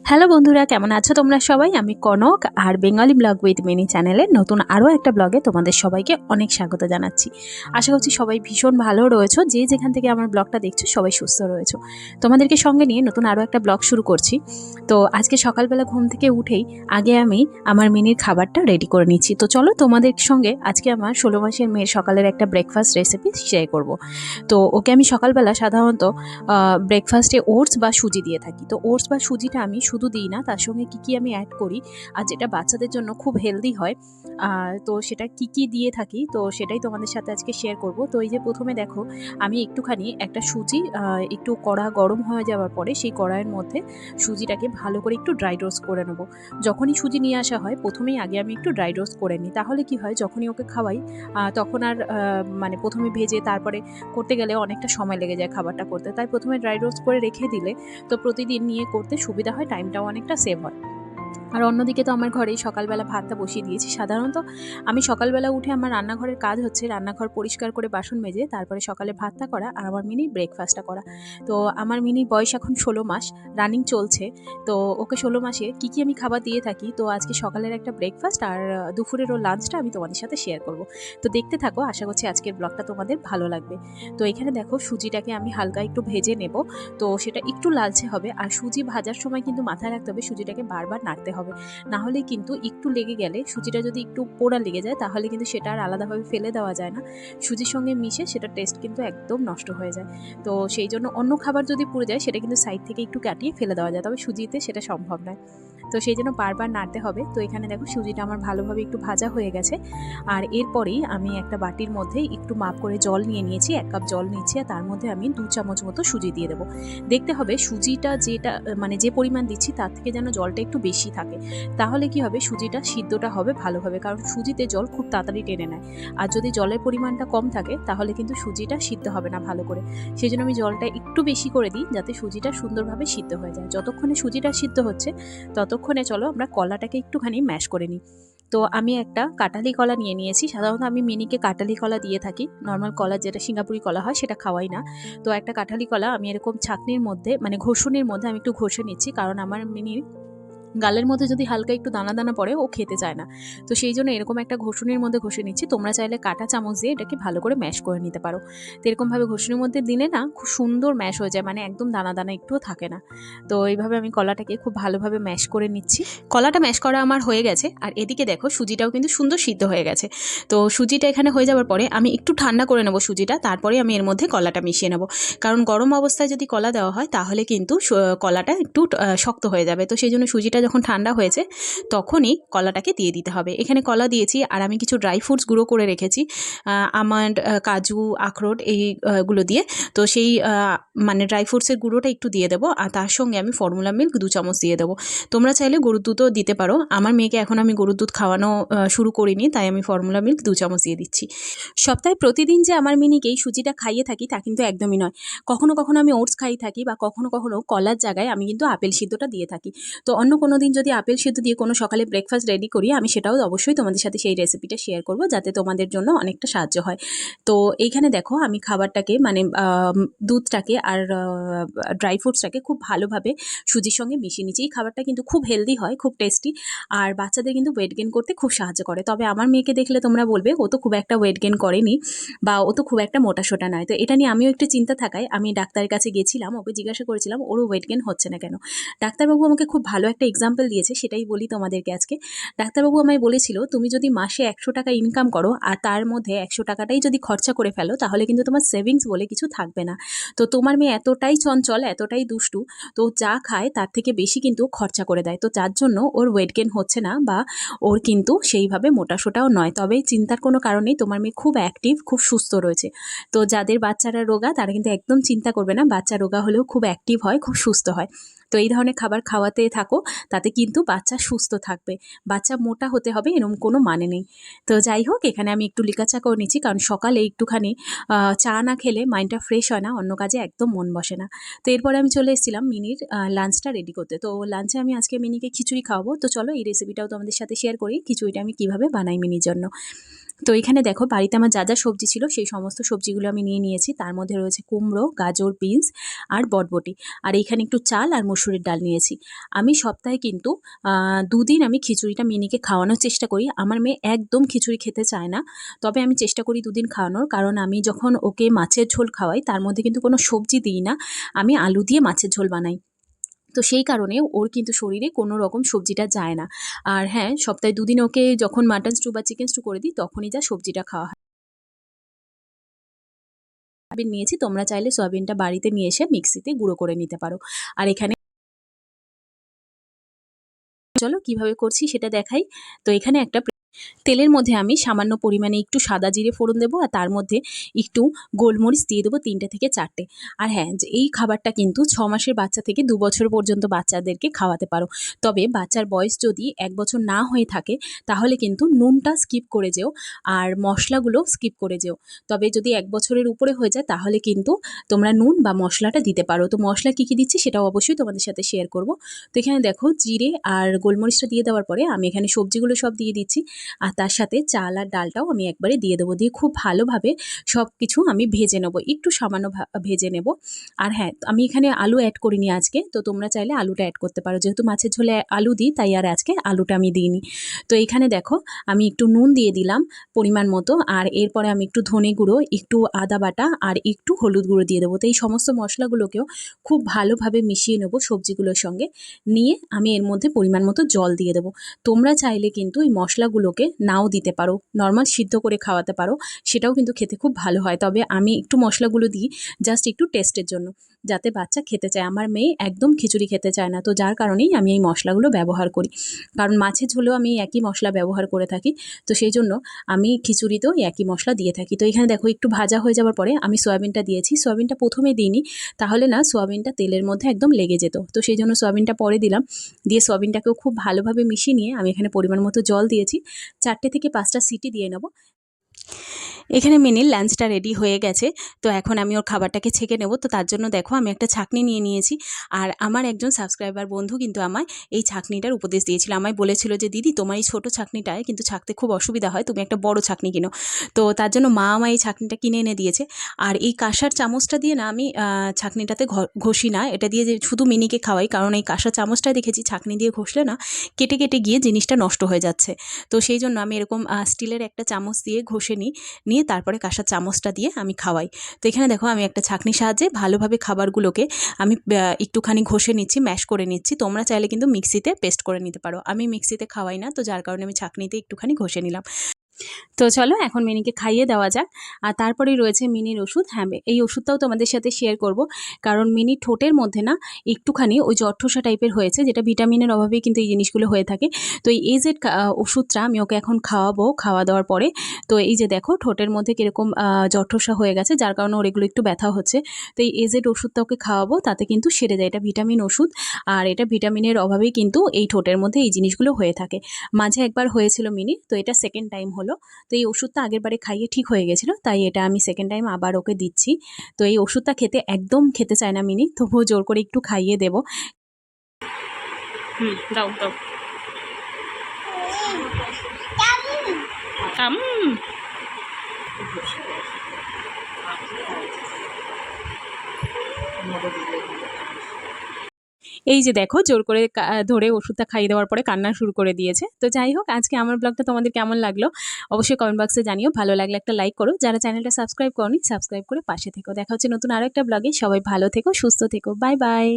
Hello বন্ধুরা, কেমন আছো তোমরা সবাই? আমি কনক আর বেঙ্গলি ব্লগ উইথ মিনি চ্যানেলের নতুন আরও একটা ব্লগে তোমাদের সবাইকে অনেক স্বাগত জানাচ্ছি। আশা করছি সবাই ভীষণ ভালো রয়েছো, যে যেখান থেকে আমার ব্লগটা দেখছো সবাই সুস্থ রয়েছো। তোমাদেরকে সঙ্গে নিয়ে নতুন আরও একটা ব্লগ শুরু করছি। তো আজকে সকালবেলা ঘুম থেকে উঠেই আগে আমি আমার মিনির খাবারটা রেডি করে নিচ্ছি। তো চলো তোমাদের সঙ্গে আজকে আমার 16 মাসের মেয়ের সকালের একটা ব্রেকফাস্ট রেসিপি শেয়ার করব। তো ওকে আমি সকালবেলা সাধারণত ব্রেকফাস্টে ওটস বা সুজি দিয়ে থাকি। তো ওটস বা সুজিটা আমি শুধু দিই না, তার সঙ্গে কী আমি অ্যাড করি আর যেটা বাচ্চাদের জন্য খুব হেলদি হয়, তো সেটা কী দিয়ে থাকি তো সেটাই তোমাদের সাথে আজকে শেয়ার করব। তো এই যে প্রথমে দেখো, আমি একটুখানি একটা সুজি একটু কড়া গরম হয়ে যাওয়ার পরে সেই কড়াইয়ের মধ্যে সুজিটাকে ভালো করে একটু ড্রাই রোস্ট করে নেব। যখনই সুজি নিয়ে আসা হয় প্রথমেই আগে আমি একটু ড্রাই রোস্ট করে নিই, তাহলে কি হয় যখনই ওকে খাওয়াই তখন আর মানে প্রথমে ভেজে তারপরে করতে গেলে অনেকটা সময় লেগে যায় খাবারটা করতে। তাই প্রথমে ড্রাই রোস্ট করে রেখে দিলে তো প্রতিদিন নিয়ে করতে সুবিধা হয়, টাইমটাও অনেকটা সেভ হয়। আর অন্যদিকে তো আমার ঘরেই সকালবেলা ভাতটা বসিয়ে দিয়েছি। সাধারণত আমি সকালবেলা উঠে আমার রান্নাঘরের কাজ হচ্ছে রান্নাঘর পরিষ্কার করে বাসন মেজে তারপরে সকালে ভাতটা করা আর আমার মিনির ব্রেকফাস্টটা করা। তো আমার মিনির বয়স এখন 16 মাস, রানিং চলছে। তো ওকে 16 মাসে কী আমি খাবার দিয়ে থাকি, তো আজকে সকালের একটা ব্রেকফাস্ট আর দুপুরেরও লাঞ্চটা আমি তোমাদের সাথে শেয়ার করব। তো দেখতে থাকো, আশা করছি আজকের ব্লগটা তোমাদের ভালো লাগবে। তো এখানে দেখো, সুজিটাকে আমি হালকা একটু ভেজে নেব। তো সেটা একটু লালচে হবে, আর সুজি ভাজার সময় কিন্তু মাথায় রাখতে হবে সুজিটাকে বারবার নাড়তে হবে। না হলে কিন্তু একটু লেগে গেলে, সুজিটা যদি একটু পোড়া লেগে যায় তাহলে কিন্তু সেটা আর আলাদাভাবে ফেলে দেওয়া যায় না, সুজির সঙ্গে মিশে সেটা টেস্ট কিন্তু একদম নষ্ট হয়ে যায়। তো সেই জন্য অন্য খাবার যদি পুড়ে যায় সেটা কিন্তু সাইড থেকে একটু কাটিয়ে ফেলে দেওয়া যায়, তবে সুজিতে সেটা সম্ভব নয়। তো সেই জন্য বারবার নাড়তে হবে। তো এখানে দেখো সুজিটা আমার ভালোভাবে একটু ভাজা হয়ে গেছে। আর এরপরেই আমি একটা বাটির মধ্যে একটু মাপ করে জল নিয়ে নিয়েছি, 1 কাপ জল নিচ্ছি, আর তার মধ্যে আমি 2 চামচ মতো সুজি দিয়ে দেবো। দেখতে হবে সুজিটা যেটা মানে যে পরিমাণ দিচ্ছি তার থেকে যেন জলটা একটু বেশি থাকে, তাহলে কি হবে সুজিটা সিদ্ধটা হবে ভালোভাবে, কারণ সুজিতে জল খুব তাড়াতাড়ি টেনে নেয়। আর যদি জলের পরিমাণটা কম থাকে তাহলে কিন্তু সুজিটা সিদ্ধ হবে না ভালো করে। সেই জন্য আমি জলটা একটু বেশি করে দিই যাতে সুজিটা সুন্দরভাবে সিদ্ধ হয়ে যায়। যতক্ষণে সুজিটা সিদ্ধ হচ্ছে ততক্ষণে চলো আমরা কলাটাকে একটুখানি ম্যাশ করে নিই। তো আমি একটা কাঁঠালি কলা নিয়ে নিয়েছি। সাধারণত আমি মিনিকে কাঁঠালি কলা দিয়ে থাকি, নর্মাল কলা যেটা সিঙ্গাপুরি কলা হয় সেটা খাওয়াই না। তো একটা কাঁঠালি কলা আমি এরকম ছাঁকনির মধ্যে মানে ঘষুনির মধ্যে আমি একটু ঘষে নিচ্ছি, কারণ আমার মিনির গালের মধ্যে যদি হালকা একটু দানা দানা পড়ে ও খেতে চায় না। তো সেই জন্য এরকম একটা ঘষুনির মধ্যে ঘষে নিচ্ছি। তোমরা চাইলে কাঁটা চামচ দিয়ে এটাকে ভালো করে ম্যাশ করে নিতে পারো। তো এরকমভাবে ঘষুনির মধ্যে দিলে না খুব সুন্দর ম্যাশ হয়ে যায়, মানে একদম দানা দানা একটুও থাকে না। তো এইভাবে আমি কলাটাকে খুব ভালোভাবে ম্যাশ করে নিচ্ছি। কলাটা ম্যাশ করা আমার হয়ে গেছে, আর এদিকে দেখো সুজিটাও কিন্তু সুন্দর সিদ্ধ হয়ে গেছে। তো সুজিটা এখানে হয়ে যাওয়ার পরে আমি একটু ঠান্ডা করে নেবো সুজিটা, তারপরে আমি এর মধ্যে কলাটা মিশিয়ে নেবো। কারণ গরম অবস্থায় যদি কলা দেওয়া হয় তাহলে কিন্তু কলাটা একটু শক্ত হয়ে যাবে। তো সেই জন্য সুজিটা যখন ঠান্ডা হয়েছে তখনই কলাটাকে দিয়ে দিতে হবে। এখানে কলা দিয়েছি, আর আমি কিছু ড্রাই ফ্রুটস গুঁড়ো করে রেখেছি, আমন্ড, কাজু, আখরোট এইগুলো দিয়ে। তো সেই মানে ড্রাই ফ্রুটসের গুঁড়োটা একটু দিয়ে দেবো, আর তার সঙ্গে আমি ফর্মুলা মিল্ক 2 চামচ দিয়ে দেবো। তোমরা চাইলে গরুর দুধও দিতে পারো। আমার মেয়েকে এখন আমি গরুর দুধ খাওয়ানো শুরু করিনি, তাই আমি ফর্মুলা মিল্ক 2 চামচ দিয়ে দিচ্ছি। সপ্তাহে প্রতিদিন যে আমার মিনিকে এই সুজিটা খাইয়ে থাকি তা কিন্তু একদমই নয়। কখনো কখনো আমি ওটস খাইয়ে থাকি, বা কখনো কখনো কলার জায়গায় আমি কিন্তু আপেল সিদ্ধটা দিয়ে থাকি। তো অন্য কোনো দিন যদি আপেল সিদ্ধ দিয়ে কোনো সকালে ব্রেকফাস্ট রেডি করি, আমি সেটাও অবশ্যই তোমাদের সাথে সেই রেসিপিটা শেয়ার করব, যাতে তোমাদের জন্য অনেকটা সাহায্য হয়। তো এইখানে দেখো আমি খাবারটাকে মানে দুধটাকে আর ড্রাই ফ্রুটসটাকে খুব ভালোভাবে সুজির সঙ্গে মিশিয়ে নিচ্ছি। এই খাবারটা কিন্তু খুব হেলদি হয়, খুব টেস্টি, আর বাচ্চাদের কিন্তু ওয়েট গেইন করতে খুব সাহায্য করে। তবে আমার মেয়েকে দেখলে তোমরা বলবে ও তো খুব একটা ওয়েট গেইন করেনি, বা ও তো খুব একটা মোটাসোটা নয়। তো এটা নিয়ে আমিও একটু চিন্তা থাকায় আমি ডাক্তারের কাছে গেছিলাম, ওকে জিজ্ঞাসা করেছিলাম ওরও ওয়েট গেইন হচ্ছে না কেন। ডাক্তারবাবু আমাকে খুব ভালো একটা এক্সাম্পল দিয়েছে, সেটাই বলি তোমাদেরকে আজকে। ডাক্তারবাবু আমায় বলেছিল, তুমি যদি মাসে 100 টাকা ইনকাম করো আর তার মধ্যে 100 টাকাটাই যদি খরচা করে ফেলো তাহলে কিন্তু তোমার সেভিংস বলে কিছু থাকবে না। তো তোমার মেয়ে এতটাই চঞ্চল, এতটাই দুষ্টু, তো যা খায় তার থেকে বেশি কিন্তু খরচা করে দেয়। তো যার জন্য ওর ওয়েট গেইন হচ্ছে না, বা ওর কিন্তু সেইভাবে মোটাসোটাও নয়। তবে চিন্তার কোনো কারণ নেই, তোমার মেয়ে খুব অ্যাক্টিভ, খুব সুস্থ রয়েছে। তো যাদের বাচ্চারা রোগা তারা কিন্তু একদম চিন্তা করবে না, বাচ্চা রোগা হলেও খুব অ্যাক্টিভ হয়, খুব সুস্থ হয়। তো এই ধরনের খাবার খাওয়াতে থাকো, তাতে কিন্তু বাচ্চা সুস্থ থাকবে। বাচ্চা মোটা হতে হবে এরকম কোনো মানে নেই। তো যাই হোক, এখানে আমি একটু লিকা চা করে নিচ্ছি, কারণ সকালে একটুখানি চা না খেলে মাইন্ডটা ফ্রেশ হয় না, অন্য কাজে একদম মন বসে না। তো এরপরে আমি চলে এসেছিলাম মিনির লাঞ্চটা রেডি করতে। তো লাঞ্চে আমি আজকে মিনিকে খিচুড়ি খাওয়াবো। তো চলো এই রেসিপিটাও তোমাদের সাথে শেয়ার করি, খিচুড়িটা আমি কীভাবে বানাই মিনির জন্য। তো এখানে দেখো বাড়িতে আমার যা যা সবজি ছিল সেই সমস্ত সবজিগুলো আমি নিয়ে নিয়েছি। তার মধ্যে রয়েছে কুমড়ো, গাজর, বিনস আর বটবটি। আর এখানে একটু চাল আর মসুরের ডাল নিয়েছি। আমি সপ্তাহে কিন্তু ২ দিন আমি খিচুড়িটা মিনিকে খাওয়ানোর চেষ্টা করি। আমার মেয়ে একদম খিচুড়ি খেতে চায় না। তবে আমি চেষ্টা করি ২ দিন খাওয়ানোর। কারণ আমি যখন ওকে মাছের ঝোল খাওয়াই তার মধ্যে কিন্তু কোনো সবজি দিই না। আমি আলু দিয়ে মাছের ঝোল বানাই। তো সেই কারণে ওর কিন্তু শরীরে কোনো রকম সবজিটা যায় না। আর হ্যাঁ, সপ্তাহে ২ দিন ওকে যখন মাটন স্টু বা চিকেন স্টু করে দিই তখনই যা সবজিটা খাওয়া হয়। সয়াবিন নিয়েছি, তোমরা চাইলে সয়াবিনটা বাড়িতে নিয়ে এসে মিক্সিতে গুঁড়ো করে নিতে পারো। আর এখানে চলো কিভাবে করছি সেটা দেখাই। তো এখানে একটা তেলের মধ্যে আমি সামান্য পরিমাণে একটু সাদা জিরে ফোড়ন দেবো আর তার মধ্যে একটু গোলমরিচ দিয়ে দেবো ৩টে থেকে ৪টে। আর হ্যাঁ, যে এই খাবারটা কিন্তু ৬ মাসের বাচ্চা থেকে ২ বছর পর্যন্ত বাচ্চাদেরকে খাওয়াতে পারো। তবে বাচ্চার বয়স যদি ১ বছর না হয়ে থাকে তাহলে কিন্তু নুনটা স্কিপ করে যেও আর মশলাগুলো স্কিপ করে যেও। তবে যদি ১ বছরের উপরে হয়ে যায় তাহলে কিন্তু তোমরা নুন বা মশলাটা দিতে পারো। তো মশলা কী কী দিচ্ছি সেটাও অবশ্যই তোমাদের সাথে শেয়ার করব। তো এখানে দেখো জিরে আর গোলমরিচটা দিয়ে দেওয়ার পরে আমি এখানে সবজিগুলো সব দিয়ে দিচ্ছি। আর তার সাথে চাল আর ডালটাও আমি একবারে দিয়ে দেবো। দিয়ে খুব ভালোভাবে সব কিছু আমি ভেজে নেবো, একটু সামান্য ভেজে নেব। আর হ্যাঁ, আমি এখানে আলু অ্যাড করিনি আজকে। তো তোমরা চাইলে আলুটা অ্যাড করতে পারো। যেহেতু মাছের ঝোলে আলু দিই তাই আর আজকে আলুটা আমি দিইনি। তো এইখানে দেখো আমি একটু নুন দিয়ে দিলাম পরিমাণ মতো। আর এরপরে আমি একটু ধনে গুঁড়ো, একটু আদা বাটা আর একটু হলুদ গুঁড়ো দিয়ে দেবো। তো এই সমস্ত মশলাগুলোকেও খুব ভালোভাবে মিশিয়ে নেবো সবজিগুলোর সঙ্গে। নিয়ে আমি এর মধ্যে পরিমাণ মতো জল দিয়ে দেবো। তোমরা চাইলে কিন্তু এই মশলাগুলোকে নাও দিতে পারো, নর্মাল সিদ্ধ করে খাওয়াতে পারো, সেটাও কিন্তু খেতে খুব ভালো হয়। তবে আমি একটু মশলাগুলো দিই জাস্ট একটু টেস্টের জন্য, যাতে বাচ্চা খেতে চায়। আমার মেয়ে একদম খিচুড়ি খেতে চায় না, তো যার কারণেই আমি এই মশলাগুলো ব্যবহার করি। কারণ মাছের ঝোলেও আমি একই মশলা ব্যবহার করে থাকি, তো সেই জন্য আমি খিচুড়িতেও একই মশলা দিয়ে থাকি। তো এখানে দেখো একটু ভাজা হয়ে যাওয়ার পরে আমি সয়াবিনটা দিয়েছি। সয়াবিনটা প্রথমে দিইনি, তাহলে না সয়াবিনটা তেলের মধ্যে একদম লেগে যেত। তো সেই জন্য সয়াবিনটা পরে দিলাম। দিয়ে সয়াবিনটাকেও খুব ভালোভাবে মিশিয়ে নিয়ে আমি এখানে পরিমাণ মতো জল দিয়েছি। ৪টে থেকে ৫টা সিটি দিয়ে নেব। এখানে মিনির লাঞ্চটা রেডি হয়ে গেছে। তো এখন আমি ওর খাবারটাকে ছেঁকে নেব। তো তার জন্য দেখো আমি একটা ছাঁকনি নিয়ে নিয়েছি। আর আমার একজন সাবস্ক্রাইবার বন্ধু কিন্তু আমায় এই ছাঁকনিটার উপদেশ দিয়েছিল। আমায় বলেছিল যে দিদি তোমার এই ছোটো ছাঁকনিটায় কিন্তু ছাঁকতে খুব অসুবিধা হয়, তুমি একটা বড় ছাঁকনি কিনো। তো তার জন্য মা আমায় এই ছাঁকনিটা কিনে এনে দিয়েছে। আর এই কাঁসার চামচটা দিয়ে না আমি ছাঁকনিটাতে ঘষি না, এটা দিয়ে যে শুধু মিনিকে খাওয়াই। কারণ এই কাঁসার চামচটা দেখেছি ছাঁকনি দিয়ে ঘষলে না কেটে কেটে গিয়ে জিনিসটা নষ্ট হয়ে যাচ্ছে। তো সেই জন্য আমি এরকম স্টিলের একটা চামচ দিয়ে ঘষে নিয়ে তারপরে কাঁসার চামচটা দিয়ে আমি খাওয়াই। তো এখানে দেখো আমি একটা ছাঁকনির সাহায্যে ভালোভাবে খাবারগুলোকে আমি একটুখানি ঘষে নিচ্ছি, ম্যাশ করে নিচ্ছি। তোমরা চাইলে কিন্তু মিক্সিতে পেস্ট করে নিতে পারো। আমি মিক্সিতে খাওয়াই না, তো যার কারণে আমি ছাঁকনিতে একটুখানি ঘষে নিলাম। তো চলো এখন মিনিকে খাইয়ে দেওয়া যাক। আর তারপরেই রয়েছে মিনির ওষুধ। হ্যাঁ, এই ওষুধটাও তোমাদের সাথে শেয়ার করব। কারণ মিনির ঠোঁটের মধ্যে না একটুখানি ওই জঠোসা টাইপের হয়েছে, যেটা ভিটামিনের অভাবেই কিন্তু এই জিনিসগুলো হয়ে থাকে। তো এই এজেড ওষুধটা আমি ওকে এখন খাওয়াবো, খাওয়া দাওয়ার পরে। তো এই যে দেখো ঠোঁটের মধ্যে কীরকম জঠোসা হয়ে গেছে, যার কারণে ওর এগুলো একটু ব্যথা হচ্ছে। তো এই এজেড ওষুধটা ওকে খাওয়াবো, তাতে কিন্তু সেরে যায়। এটা ভিটামিন ওষুধ, আর এটা ভিটামিনের অভাবেই কিন্তু এই ঠোঁটের মধ্যে এই জিনিসগুলো হয়ে থাকে। মাঝে একবার হয়েছিল মিনির, তো এটা সেকেন্ড টাইম হলো। তো এই ওষুধটা আগেরবারে খাইয়ে ঠিক হয়ে গেছিলো, তাই এটা আমি সেকেন্ড টাইম আবার ওকে দিচ্ছি। তো এই ওষুধটা একদম খেতে চায় না মিনি, তবুও জোর করে একটু খাইয়ে দেবো। দাও দাও। এই যে দেখো জোর করে ধরে ওষুধটা খাইয়ে দেওয়ার পরে কান্না শুরু করে দিয়েছে। তো যাই হোক, আজকে আমার ব্লগটা তোমাদের কেমন লাগলো অবশ্যই কমেন্ট বক্সে জানিও। ভালো লাগলে একটা লাইক করো, যারা চ্যানেলটা সাবস্ক্রাইব করোনি সাবস্ক্রাইব করে পাশে থেকো। দেখা হচ্ছে নতুন আরও একটা ব্লগে। সবাই ভালো থেকো, সুস্থ থেকো, বাই বাই।